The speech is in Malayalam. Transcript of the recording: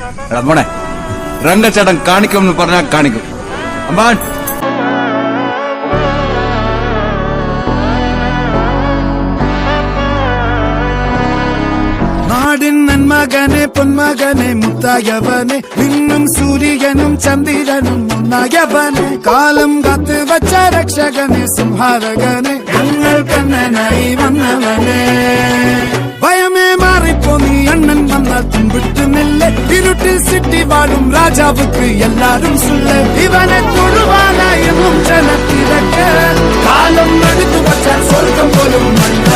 എടാ മോനെ രംഗച്ചേട്ടൻ കാണിക്കുമെന്ന് പറഞ്ഞാൽ കാണിക്കും. അമ്പാൻ നാടിൻ നന്മകനെ പൊന്മകനെ മുത്തായവനെ നിന്നും സൂര്യനും ചന്ദ്രനും ഒന്നായവനെ കാലം കാത്ത് വച്ച രക്ഷകനെ സംഹാരകനെ ഞങ്ങൾ കണ്ണനായി വന്നവനെ ഭയമേ മാറിപ്പോ നീ അണ്ണൻ വന്നാൽ തുമ്പിട്ട് നെല്ല് ഇരുട്ടിൽ സിറ്റി വാഴും രാജാവുക്ക് എല്ലാരും സുല്ല് ഇവനെ തൊഴുവാനായെന്നും ജനത്തിരക്ക് കാലം എടുത്തു വച്ചാൽ സ്വർഗം പോലും മണ്ണ